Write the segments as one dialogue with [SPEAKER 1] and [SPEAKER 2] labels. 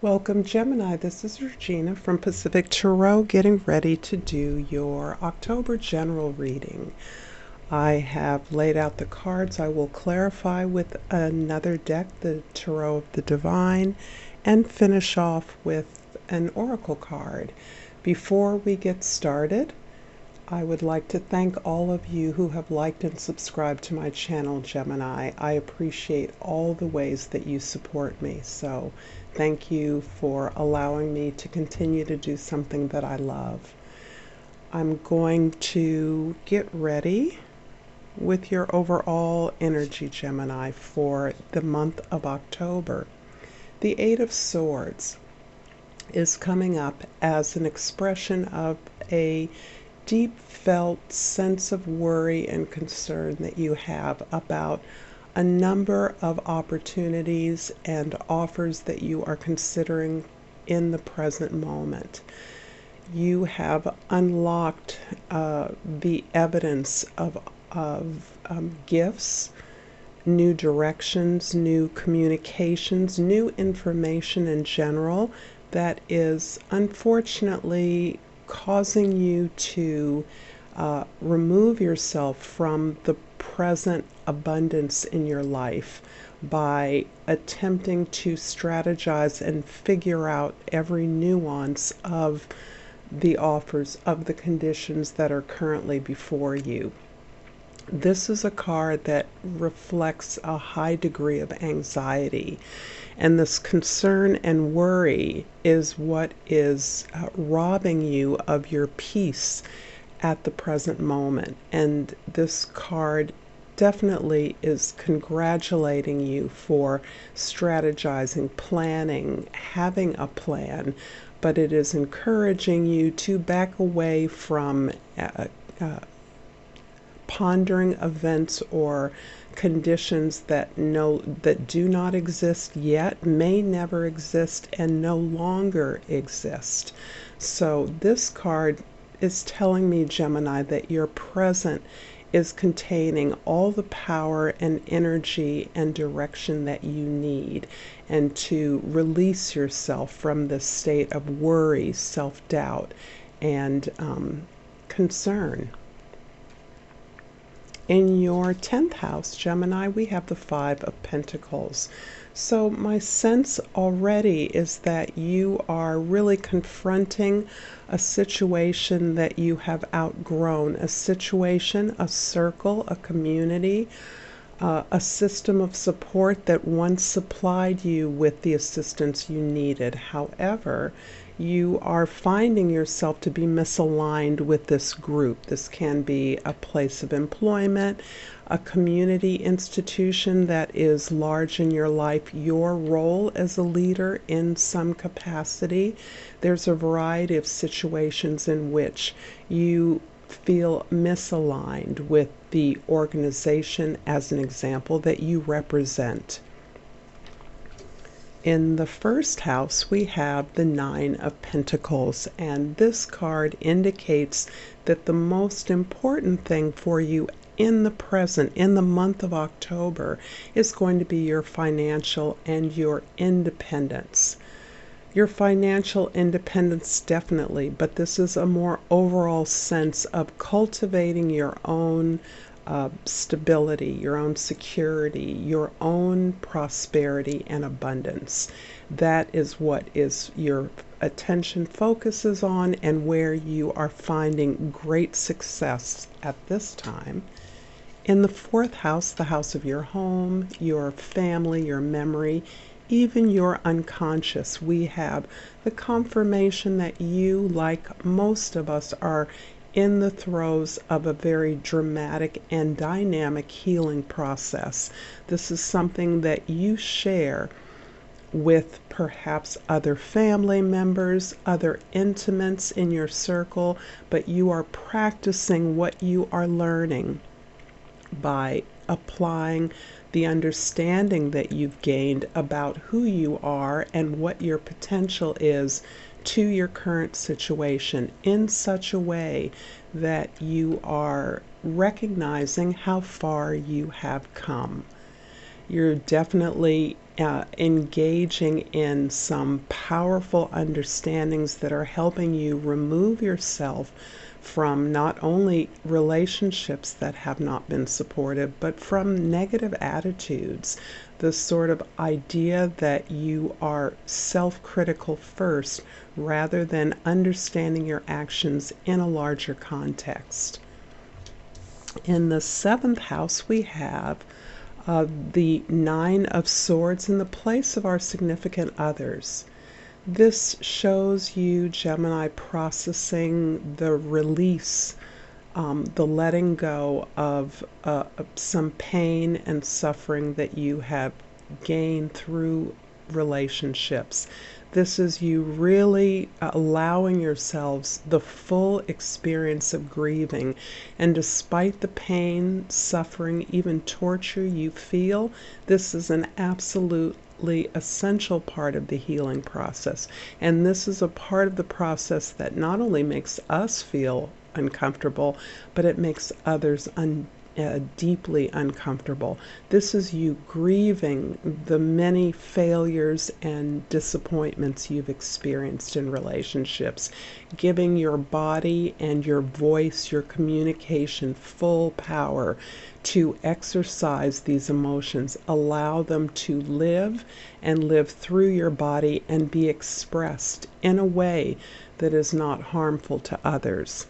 [SPEAKER 1] Welcome, Gemini. This is Regina from Pacific Tarot, getting ready to do your October general reading. I have laid out the cards. I will clarify with another deck, the Tarot of the Divine, and finish off with an oracle card. Before we get started, I would like to thank all of you who have liked and subscribed to my channel, Gemini. I appreciate all the ways that you support me. So thank you for allowing me to continue to do something that I love. I'm going to get ready with your overall energy, Gemini, for the month of October. The Eight of Swords is coming up as an expression of a deep felt sense of worry and concern that you have about a number of opportunities and offers that you are considering in the present moment. You have unlocked the evidence of gifts, new directions, new communications, new information in general that is unfortunately causing you to remove yourself from the present abundance in your life by attempting to strategize and figure out every nuance of the offers, of the conditions that are currently before you. This is a card that reflects a high degree of anxiety, and this concern and worry is what is robbing you of your peace at the present moment. And this card definitely is congratulating you for strategizing, planning, having a plan, but it is encouraging you to back away from pondering events or conditions that do not exist yet, may never exist, and no longer exist. So this card is telling me, Gemini, that your present is containing all the power and energy and direction that you need, and to release yourself from this state of worry, self-doubt, and concern. In your 10th house, Gemini, we have the Five of Pentacles. So my sense already is that you are really confronting a situation that you have outgrown, a situation, a circle, a community, a system of support that once supplied you with the assistance you needed. However, you are finding yourself to be misaligned with this group. This can be a place of employment, a community institution that is large in your life, your role as a leader in some capacity. There's a variety of situations in which you feel misaligned with the organization, as an example, that you represent. In the first house, we have the Nine of Pentacles, and this card indicates that the most important thing for you in the present, in the month of October, is going to be your financial and your independence. Your financial independence, definitely, but this is a more overall sense of cultivating your own stability, your own security, your own prosperity and abundance. That is what is your attention focuses on, and where you are finding great success at this time. In the fourth house, the house of your home, your family, your memory, even your unconscious, we have the confirmation that you, like most of us, are in the throes of a very dramatic and dynamic healing process. This is something that you share with perhaps other family members, other intimates in your circle, but you are practicing what you are learning by applying the understanding that you've gained about who you are and what your potential is to your current situation, in such a way that you are recognizing how far you have come. You're definitely engaging in some powerful understandings that are helping you remove yourself from not only relationships that have not been supportive, but from negative attitudes. The sort of idea that you are self-critical first rather than understanding your actions in a larger context. In the 7th house, we have the 9 of Swords in the place of our significant others. This shows you, Gemini, processing the release, the letting go of some pain and suffering that you have gained through relationships. This is you really allowing yourselves the full experience of grieving. And despite the pain, suffering, even torture you feel, this is an absolutely essential part of the healing process. And this is a part of the process that not only makes us feel uncomfortable, but it makes others deeply uncomfortable. This is you grieving the many failures and disappointments you've experienced in relationships, giving your body and your voice, your communication, full power to exercise these emotions. Allow them to live and live through your body and be expressed in a way that is not harmful to others.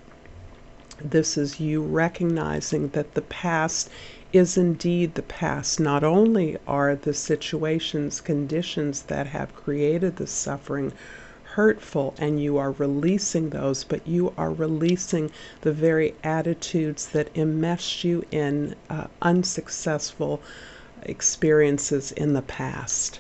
[SPEAKER 1] This is you recognizing that the past is indeed the past. Not only are the situations, conditions that have created the suffering hurtful and you are releasing those, but you are releasing the very attitudes that enmeshed you in unsuccessful experiences in the past.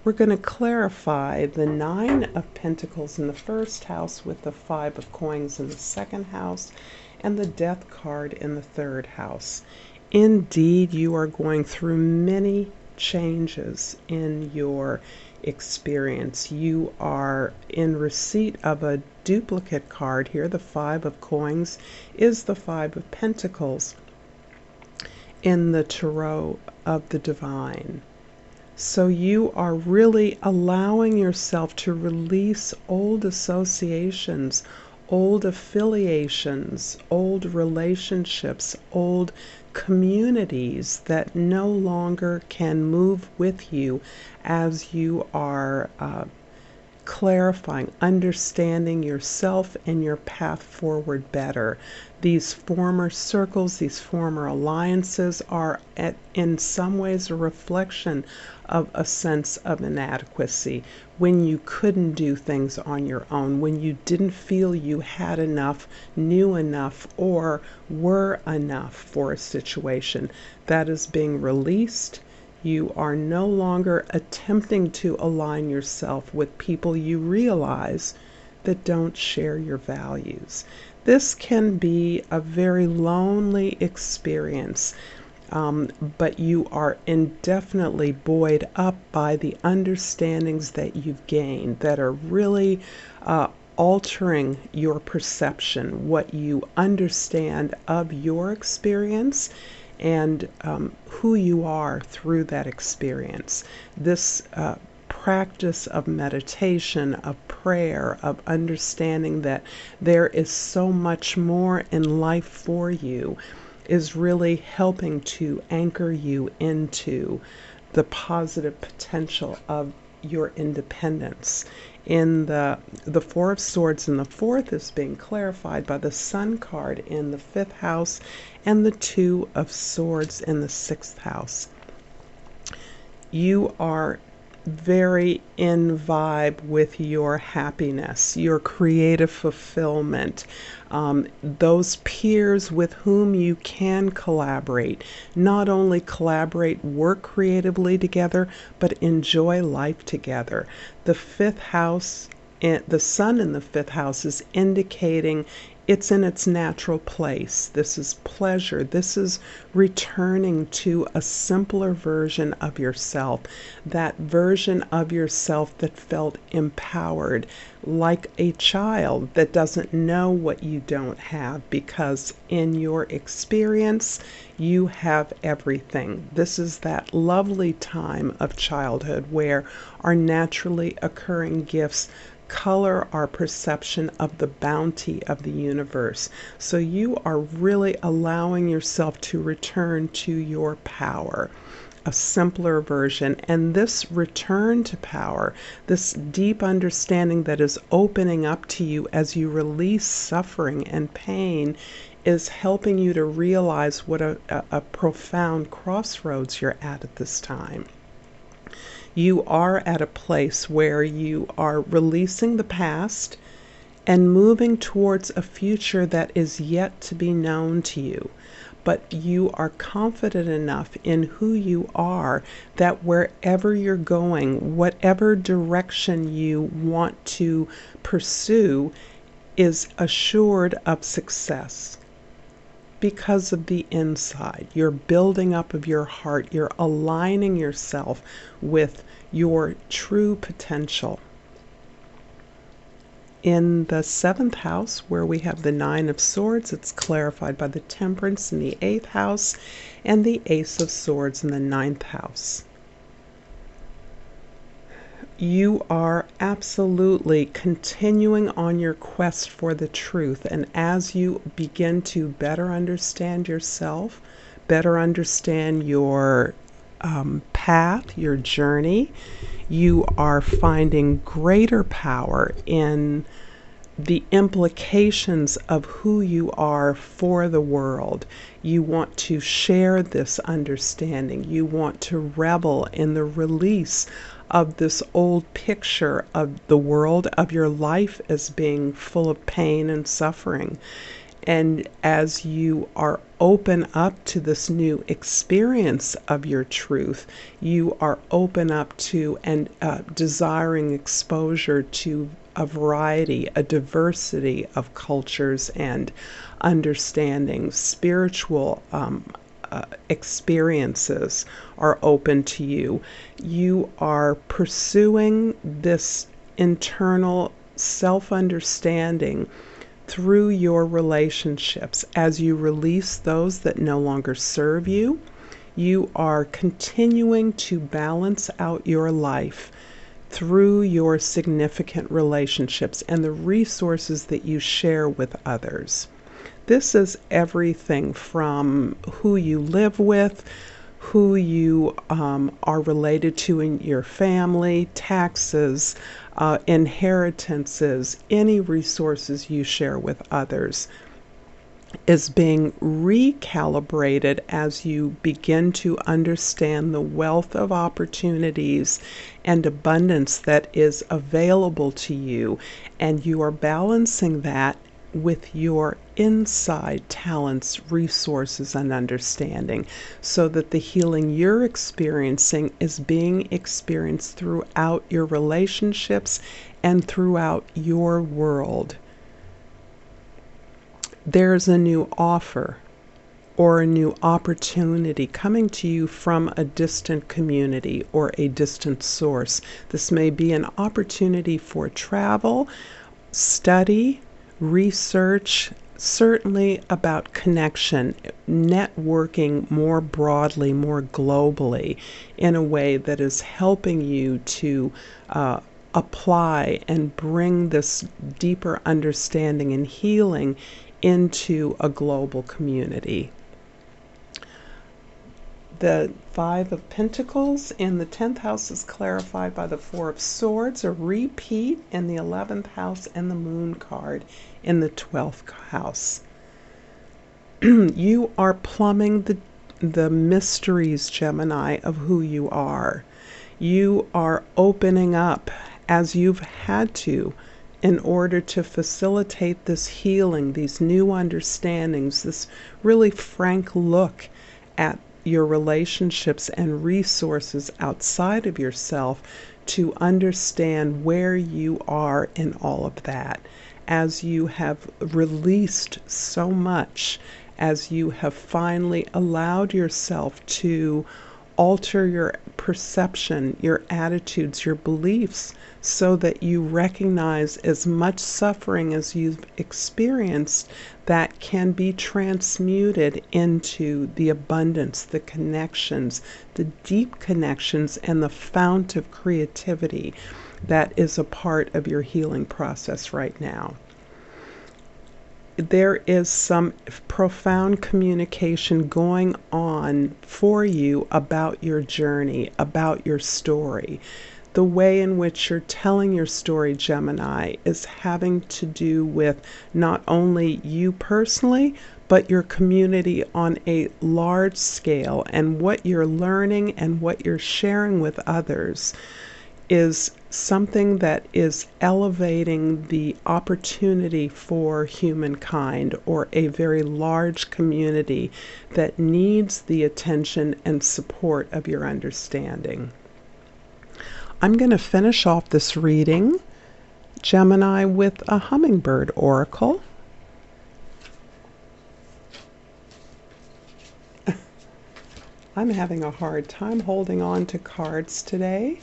[SPEAKER 1] We're going to clarify the 9 of Pentacles in the 1st house with the 5 of Coins in the 2nd house and the Death card in the 3rd house. Indeed, you are going through many changes in your experience. You are in receipt of a duplicate card here. The 5 of Coins is the 5 of Pentacles in the Tarot of the Divine. So you are really allowing yourself to release old associations, old affiliations, old relationships, old communities that no longer can move with you as you are clarifying, understanding yourself and your path forward better. These former circles, these former alliances are in some ways a reflection of a sense of inadequacy, when you couldn't do things on your own, when you didn't feel you had enough, knew enough, or were enough for a situation. That is being released. You are no longer attempting to align yourself with people you realize that don't share your values. This can be a very lonely experience, but you are indefinitely buoyed up by the understandings that you've gained that are really altering your perception, what you understand of your experience, and who you are through that experience. This practice of meditation, of prayer, of understanding that there is so much more in life for you is really helping to anchor you into the positive potential of your independence. In the 4 of Swords in the 4th is being clarified by the Sun card in the 5th house and the 2 of Swords in the 6th house. You are very in vibe with your happiness, your creative fulfillment, those peers with whom you can collaborate. Not only collaborate, work creatively together, but enjoy life together. The 5th house, the Sun in the 5th house is indicating it's in its natural place. This is pleasure. This is returning to a simpler version of yourself, that version of yourself that felt empowered, like a child that doesn't know what you don't have, because in your experience, you have everything. This is that lovely time of childhood where our naturally occurring gifts color our perception of the bounty of the universe. So you are really allowing yourself to return to your power, a simpler version. And this return to power, this deep understanding that is opening up to you as you release suffering and pain, is helping you to realize what a profound crossroads you're at this time. You are at a place where you are releasing the past and moving towards a future that is yet to be known to you. But you are confident enough in who you are that wherever you're going, whatever direction you want to pursue, is assured of success. Because of the inside, you're building up of your heart, you're aligning yourself with your true potential. In the 7th house, where we have the 9 of Swords, it's clarified by the Temperance in the 8th house and the Ace of Swords in the 9th house. You are absolutely continuing on your quest for the truth, and as you begin to better understand yourself, better understand your path, your journey, you are finding greater power in the implications of who you are for the world. You want to share this understanding. You want to revel in the release of this old picture of the world, of your life as being full of pain and suffering. And as you are open up to this new experience of your truth, you are open up to and desiring exposure to a variety, a diversity of cultures and understandings. Spiritual experiences are open to you. You are pursuing this internal self-understanding through your relationships. As you release those that no longer serve you, you are continuing to balance out your life through your significant relationships and the resources that you share with others. This is everything from who you live with, who you are related to in your family, taxes, inheritances, any resources you share with others, is being recalibrated as you begin to understand the wealth of opportunities and abundance that is available to you, and you are balancing that with your inside talents, resources, and understanding, so that the healing you're experiencing is being experienced throughout your relationships and throughout your world. There's a new offer or a new opportunity coming to you from a distant community or a distant source. This may be an opportunity for travel, study, research, certainly about connection, networking more broadly, more globally, in a way that is helping you to apply and bring this deeper understanding and healing into a global community. The 5 of Pentacles in the 10th house is clarified by the 4 of Swords, a repeat in the 11th house, and the Moon card in the 12th house. You are plumbing the mysteries, Gemini, of who you are. You are opening up as you've had to in order to facilitate this healing, these new understandings, this really frank look at your relationships and resources outside of yourself, to understand where you are in all of that. as you have released so much, as you have finally allowed yourself to alter your perception, your attitudes, your beliefs, so that you recognize as much suffering as you've experienced that can be transmuted into the abundance, the connections, the deep connections, and the fount of creativity that is a part of your healing process right now. There is some profound communication going on for you about your journey, about your story. The way in which you're telling your story, Gemini, is having to do with not only you personally, but your community on a large scale. And what you're learning and what you're sharing with others is something that is elevating the opportunity for humankind, or a very large community that needs the attention and support of your understanding. I'm going to finish off this reading, Gemini, with a Hummingbird Oracle. I'm having a hard time holding on to cards today,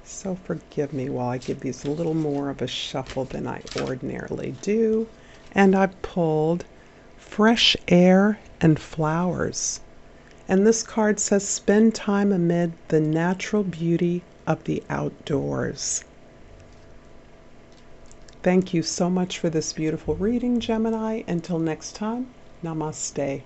[SPEAKER 1] so forgive me while I give these a little more of a shuffle than I ordinarily do. And I pulled Fresh Air and Flowers. And this card says, spend time amid the natural beauty of the outdoors. Thank you so much for this beautiful reading, Gemini. Until next time, namaste.